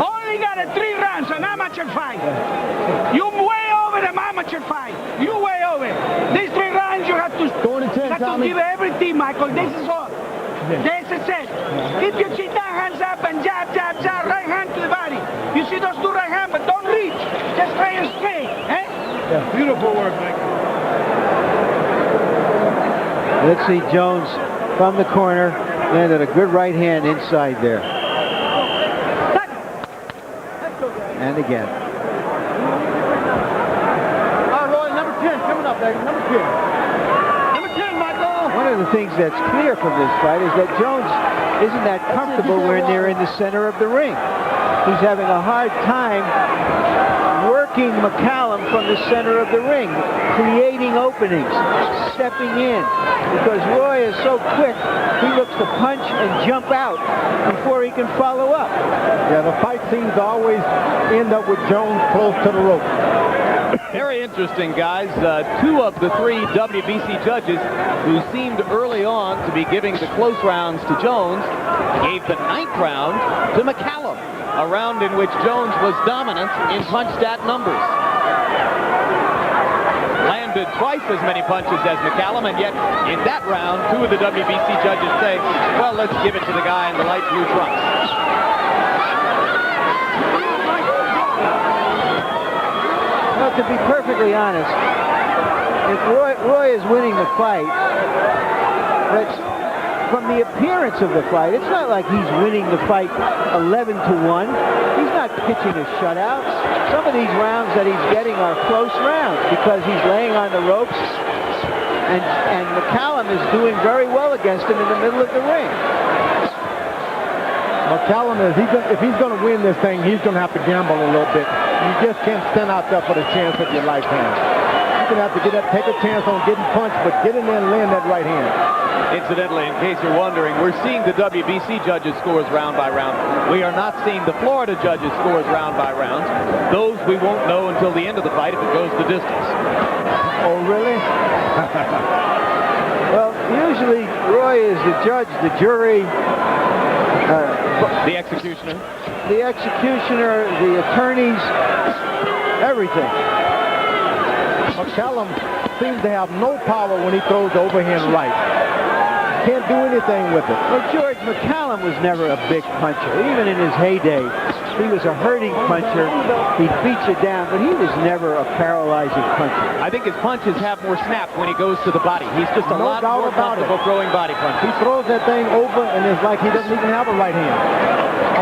Only got a 3 rounds, an amateur fight. You way over the amateur fight. You way over. These 3 rounds you have to, give everything, Michael. This is all. This is it. Keep your chin down, hands up, and jab, jab, jab. Right hand to the body. You see those 2 right hands, but don't reach. Just lay it straight. Eh? Yeah. Beautiful Let's see, Jones from the corner landed a good right hand inside there. And again. All right, Roy, number 10 coming up, baby. Number 10. Number 10, Michael. One of the things that's clear from this fight is that Jones isn't that comfortable when they're in the center of the ring. He's having a hard time working McCallum from the center of the ring, creating openings, stepping in. Because Roy is so quick, he looks to punch and jump out before he can follow up. Yeah, the fight seems to always end up with Jones close to the rope. Very interesting, guys. Two of the three WBC judges who seemed early on to be giving the close rounds to Jones gave the 9th round to McCallum, a round in which Jones was dominant in punch stat numbers. Landed twice as many punches as McCallum, and yet in that round, two of the WBC judges say, well, let's give it to the guy in the light blue trunks. Well, to be perfectly honest, if Roy is winning the fight, that's from the appearance of the fight. It's not like he's winning the fight 11-1. He's not pitching a shutout. Some of these rounds that he's getting are close rounds because he's laying on the ropes, and McCallum is doing very well against him in the middle of the ring. McCallum is, if he's going to win this thing, he's going to have to gamble a little bit. You just can't stand out there for the chance of your lifetime. You're going to have to take a chance on getting punched, but get in there and land that right hand. Incidentally, in case you're wondering, we're seeing the WBC judges' scores round by round. We are not seeing the Florida judges' scores round by round. Those we won't know until the end of the fight if it goes the distance. Oh, really? Well, usually Roy is the judge, the jury, the executioner. The executioner, the attorneys, everything. McCallum seems to have no power when he throws the overhand right. Can't do anything with it. Well, George, McCallum was never a big puncher. Even in his heyday, he was a hurting puncher. He beat you down, but he was never a paralyzing puncher. I think his punches have more snap when he goes to the body. He's just a lot more comfortable throwing body punches. He throws that thing over, and it's like he doesn't even have a right hand.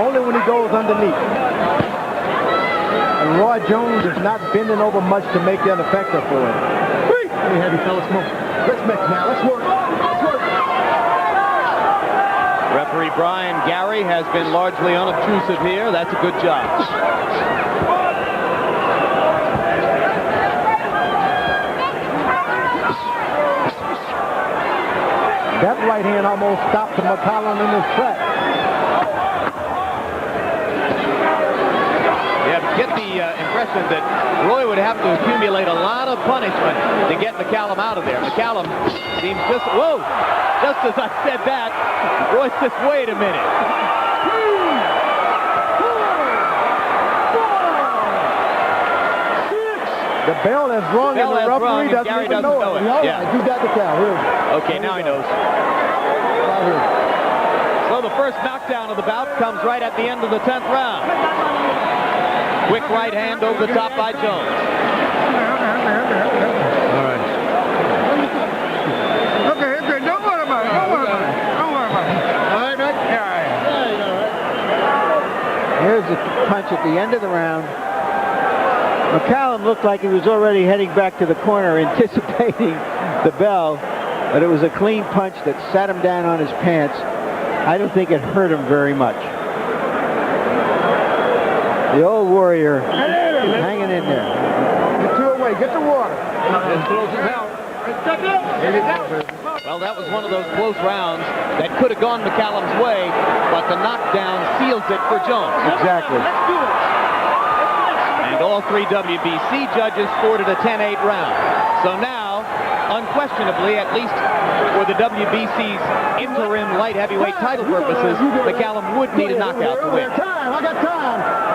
Only when he goes underneath. And Roy Jones is not bending over much to make that effective for him. Hey, heavy fellas, come on. Let's mix now. Let's work. Let's work. Referee Brian Gary has been largely unobtrusive here. That's a good job. That right hand almost stopped McCallum in his track. Get the impression that Roy would have to accumulate a lot of punishment to get McCallum out of there. McCallum seems just, whoa, just as I said that, Roy says, wait a minute. The bell has rung and the referee doesn't Gary even know it. Yeah. You got the count. Okay, now he knows. So the first knockdown of the bout comes right at the end of the 10th round. Quick right hand over the top by Jones. All right. Okay. Don't worry about it. Don't worry about it. All right, Mac? Yeah. Here's the punch at the end of the round. McCallum looked like he was already heading back to the corner, anticipating the bell, but it was a clean punch that sat him down on his pants. I don't think it hurt him very much. The old warrior hanging in there. Get two away. Get the water. Well, that was one of those close rounds that could have gone McCallum's way, but the knockdown seals it for Jones. Exactly. And all three WBC judges scored it a 10-8 round. So now, unquestionably, at least for the WBC's interim light heavyweight title purposes, McCallum would need a knockout to win. Time. I got time.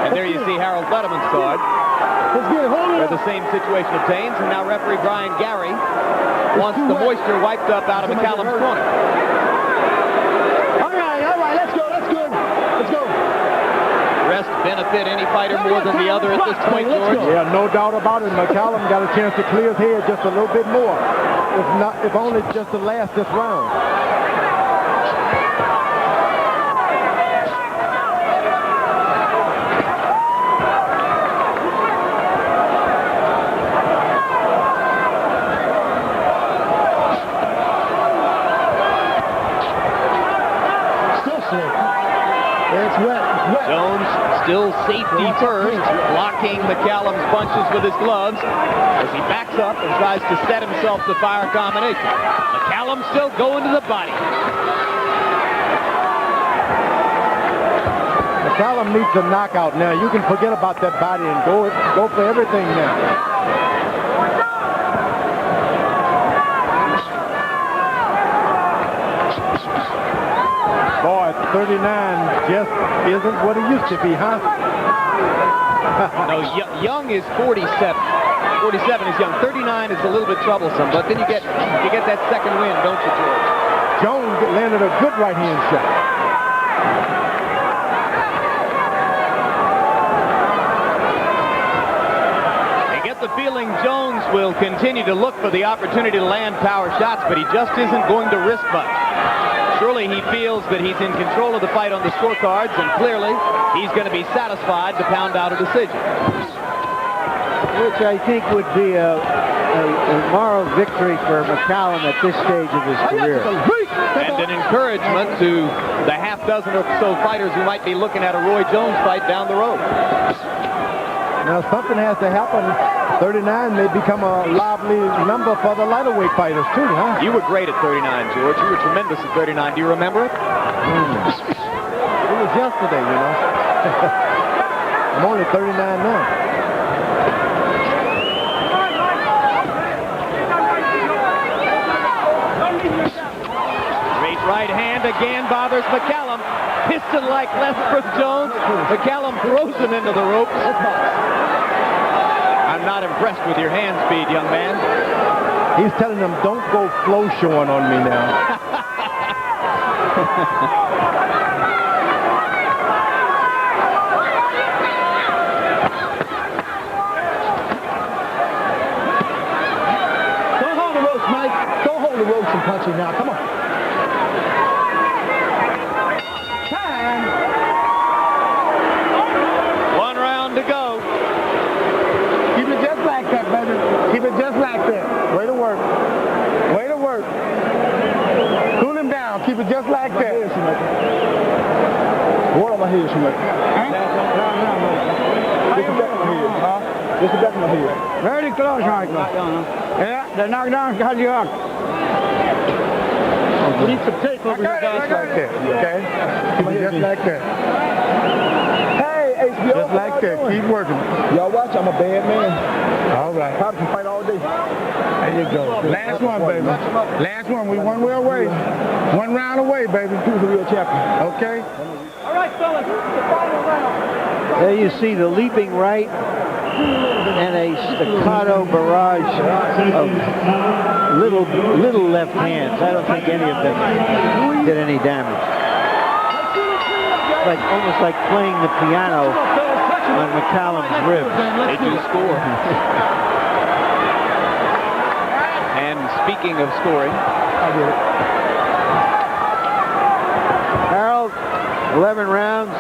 And there you see Harold Letterman's card, where the same situation obtains. And now referee Brian Gary wants the moisture wiped up out of McCallum's corner. All right. Let's go. That's good. Let's go. Rest benefit any fighter more than the other at this point, George? Yeah, no doubt about it. McCallum got a chance to clear his head just a little bit more. if only just to last this round. It's wet. Jones still safety first, blocking McCallum's punches with his gloves as he backs up and tries to set himself to fire a combination. McCallum still going to the body. McCallum needs a knockout now. You can forget about that body and go for everything now. Boy, 39 just isn't what it used to be, huh? No, Young is 47. 47 is Young. 39 is a little bit troublesome, but then you get that second win, don't you, George? Jones landed a good right-hand shot. I get the feeling Jones will continue to look for the opportunity to land power shots, but he just isn't going to risk much. Surely he feels that he's in control of the fight on the scorecards, and clearly he's going to be satisfied to pound out a decision. Which I think would be a moral victory for McCallum at this stage of his career. And an encouragement to the half dozen or so fighters who might be looking at a Roy Jones fight down the road. Now something has to happen. 39 may become a lively number for the lighter weight fighters too, huh? You were great at 39, George. You were tremendous at 39. Do you remember it? It was yesterday, you know. I'm only 39 now. Great right hand again bothers McCallum. Piston-like left from Jones. McCallum throws him into the ropes. I'm not impressed with your hand speed, young man. He's telling them, don't go flow showing on me now. Don't hold the ropes, Mike. Don't hold the ropes and punch him now. Come on. Time. One round to go. Keep it just like that, baby. Keep it just like that. Way to work. Way to work. Cool him down. Keep it just like that. What on my head, Schmidt? Just the back of my head. Huh? Just the back of my head. Very close, Michael. Yeah, the knockdown got you up. We need some tape over your guys like that, okay? Keep it just like that. Just like that. Keep working. Y'all watch, I'm a bad man. All right. Probably can fight all day. There you go. Last one, baby. Last one. We one way away. One round away, baby. Who's the real champion? Okay? All right, fellas, the final round. There you see the leaping right and a staccato barrage of little left hands. I don't think any of them did any damage. Almost like playing the piano on McCallum's ribs. They do score. And speaking of scoring, Harold, 11 rounds.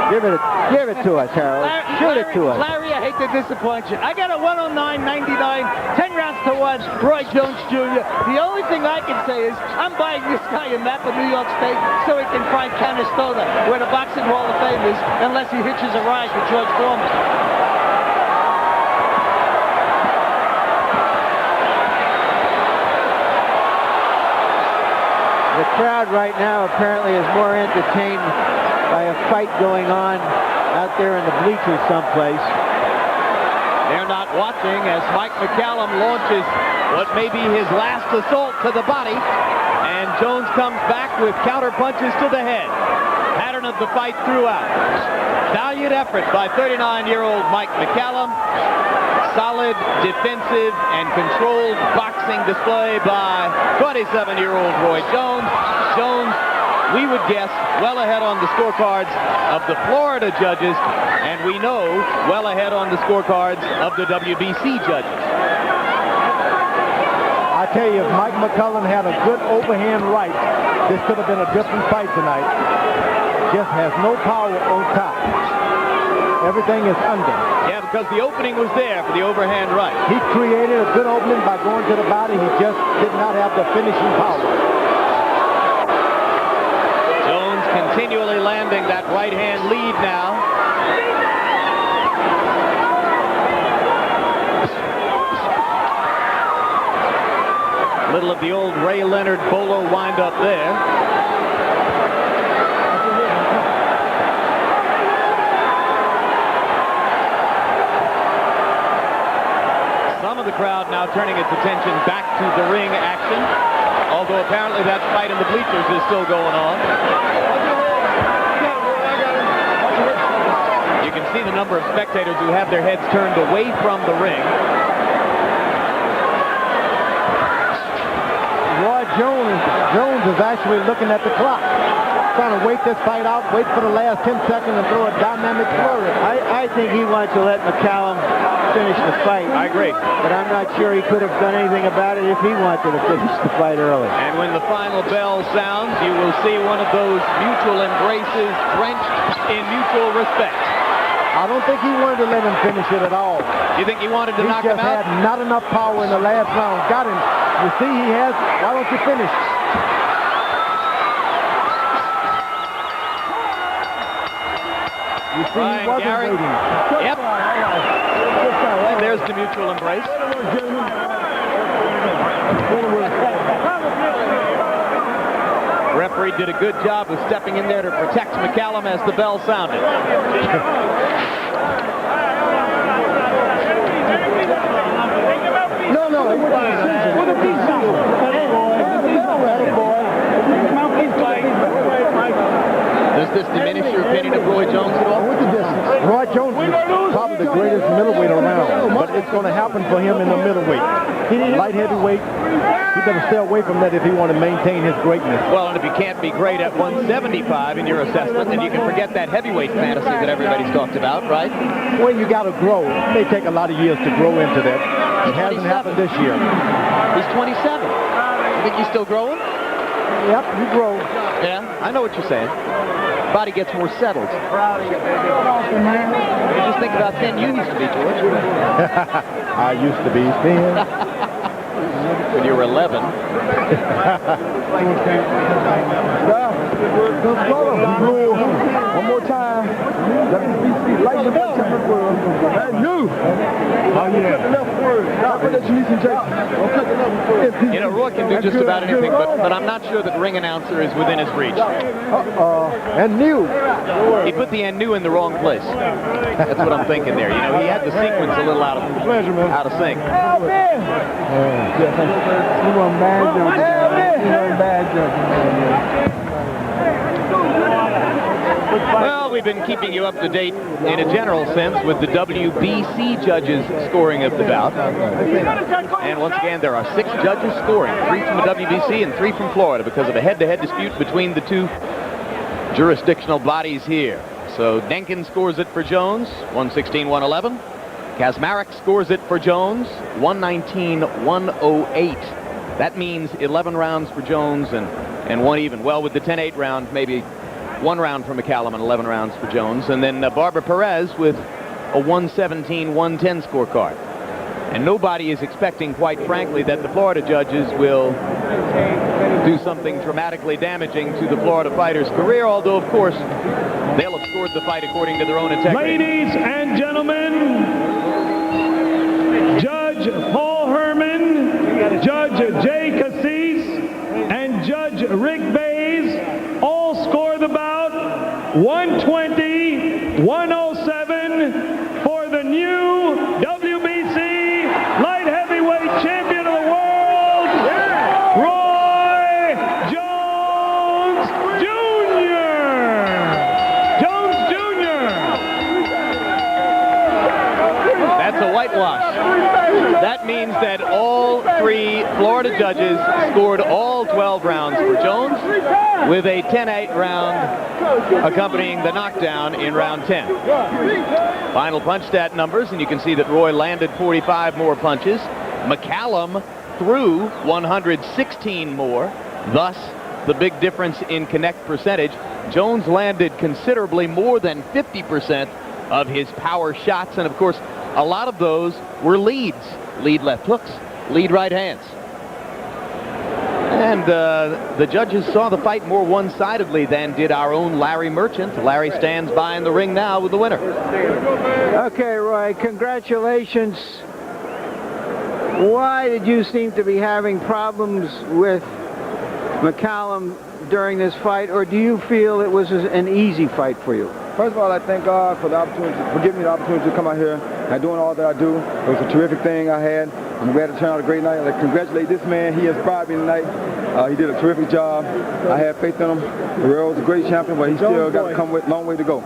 Give it to us, Harold. Shoot it to us. Larry, I hate to disappoint you. I got a 109.99, 10 rounds to 1, Roy Jones Jr. The only thing I can say is I'm buying this guy a map of New York State so he can find Canastota, where the Boxing Hall of Fame is, unless he hitches a ride with George Foreman. The crowd right now apparently is more entertained by a fight going on out there in the bleachers someplace. they're not watching as Mike McCallum launches what may be his last assault to the body, and Jones comes back with counter punches to the head. Pattern of the fight throughout. Valiant effort by 39-year-old Mike McCallum. Solid, defensive, and controlled boxing display by 27-year-old Roy Jones. Jones, we would guess, well ahead on the scorecards of the Florida judges, and we know well ahead on the scorecards of the WBC judges. I I tell you, if Mike McCallum had a good overhand right, this could have been a different fight tonight. Just has no power on top. Everything is under. Yeah, because the opening was there for the overhand right. He created a good opening by going to the body. He just did not have the finishing power. Jones continually landing that right-hand lead now. Little of the old Ray Leonard bolo wind up there. Some of the crowd now turning its attention back to the ring action, although apparently that fight in the bleachers is still going on. You can see the number of spectators who have their heads turned away from the ring. Jones is actually looking at the clock, trying to wait this fight out, wait for the last 10 seconds and throw a dynamic flurry. I think he wants to let McCallum finish the fight. I agree. But I'm not sure he could have done anything about it if he wanted to finish the fight early. And when the final bell sounds, you will see one of those mutual embraces drenched in mutual respect. I don't think he wanted to let him finish it at all. You think he wanted to knock him out? He just had not enough power in the last round. Got him. You see he has. Why don't you finish? You see he wasn't waiting. Yep. And there's the mutual embrace. Referee did a good job of stepping in there to protect McCallum as the bell sounded. No. What a Does this diminish your opinion of Roy Jones at all? What's the distance? Roy Jones is probably the greatest middleweight around, but it's going to happen for him in the middleweight. Light heavyweight, he better stay away from that if he want to maintain his greatness. Well, and if you can't be great at 175 in your assessment, then you can forget that heavyweight fantasy that everybody's talked about, right? Well, you got to grow. It may take a lot of years to grow into that. It hasn't happened this year. He's 27. You think he's still growing? Yep, you grow. Yeah, I know what you're saying. Body gets more settled. You just think about thin you used to be, George. I used to be thin. When you were 11. One more time. Light the belt. And you. Oh, yeah. You know, Roy can do just about anything, but I'm not sure that ring announcer is within his reach. And new. He put the and new in the wrong place. That's what I'm thinking there. You know, he had the sequence a little out of sync. You want bad jumping. You want bad jumping. Well, we've been keeping you up to date in a general sense with the WBC judges scoring of the bout. And once again, there are 6 judges scoring, 3 from the WBC and 3 from Florida because of a head-to-head dispute between the 2 jurisdictional bodies here. So Denkin scores it for Jones, 116-111. Kazmarek scores it for Jones, 119-108. That means 11 rounds for Jones and 1 even. Well, with the 10-8 round, maybe 1 round for McCallum and 11 rounds for Jones. And then Barbara Perez with a 117-110 scorecard. And nobody is expecting, quite frankly, that the Florida judges will do something dramatically damaging to the Florida fighter's career, although, of course, they'll have scored the fight according to their own integrity. Ladies and gentlemen, Judge Paul Herman, Judge Jay Cassis, and Judge Rick Bays all score the bout 120-107 for the new WBC light heavyweight champion of the world, Roy Jones Jr. Jones Jr. That's a whitewash. That means that all 3 Florida judges scored all 12 rounds for Jones, with a 10-8 round accompanying the knockdown in round 10. Final punch stat numbers, and you can see that Roy landed 45 more punches. McCallum threw 116 more, thus the big difference in connect percentage. Jones landed considerably more than 50% of his power shots, and of course, a lot of those were leads. Lead left hooks, lead right hands. And the judges saw the fight more one-sidedly than did our own Larry Merchant. Larry stands by in the ring now with the winner. Okay, Roy, congratulations. Why did you seem to be having problems with McCallum during this fight, or do you feel it was an easy fight for you? First of all, I thank God for the opportunity, for giving me the opportunity to come out here and doing all that I do. It was a terrific thing I had. I'm glad to turn out a great night. I congratulate this man. He inspired me tonight. He did a terrific job. I had faith in him. Guerrero's a great champion, but he still got to come with a long way to go.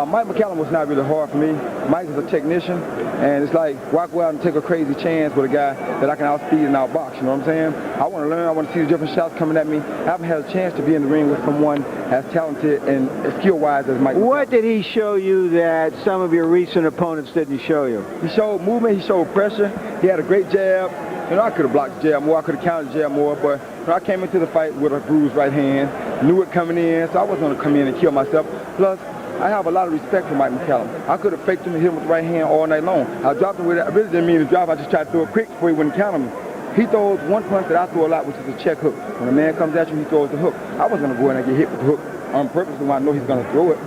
Mike McCallum was not really hard for me. Mike is a technician, and it's like, why go out and take a crazy chance with a guy that I can outspeed and outbox, you know what I'm saying? I want to learn. I want to see the different shots coming at me. I haven't had a chance to be in the ring with someone as talented and skill-wise as Mike McCallum. What did he show you that some of your recent opponents didn't show you? He showed movement. He showed pressure. He had a great jab. You know, I could have blocked the jab more. I could have countered the jab more, but I came into the fight with a bruised right hand, knew it coming in, so I wasn't going to come in and kill myself. Plus, I have a lot of respect for Mike McCallum. I could have faked him and hit him with the right hand all night long. I dropped him with it. I really didn't mean to drop. I just tried to throw it quick before he wouldn't counter me. He throws one punch that I throw a lot, which is a check hook. When a man comes at you, he throws the hook. I wasn't going to go in and get hit with the hook on purpose when I know he's going to throw it.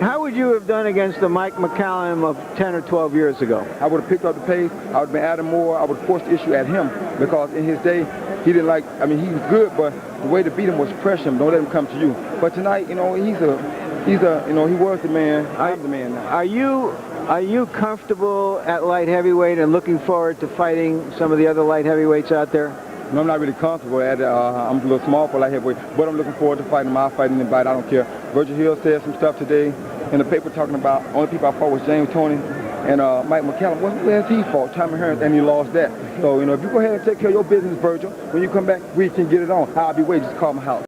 How would you have done against the Mike McCallum of 10 or 12 years ago? I would have picked up the pace. I would have been adding more. I would have forced the issue at him because in his day, he didn't like, I mean, he was good, but the way to beat him was pressure him. Don't let him come to you. But tonight, you know, he's a, you know, he was the man. I'm the man now. Are you comfortable at light heavyweight and looking forward to fighting some of the other light heavyweights out there? No, I'm not really comfortable at it. I'm a little small for light heavyweight, but I'm looking forward to fighting him. I'll fight anybody. I don't care. Virgil Hill said some stuff today in the paper talking about only people I fought was James Toney and Mike McCallum. Where's he fought? Tommy Hearns, and he lost that. So, you know, if you go ahead and take care of your business, Virgil, when you come back, we can get it on. I'll be waiting. Just call my house.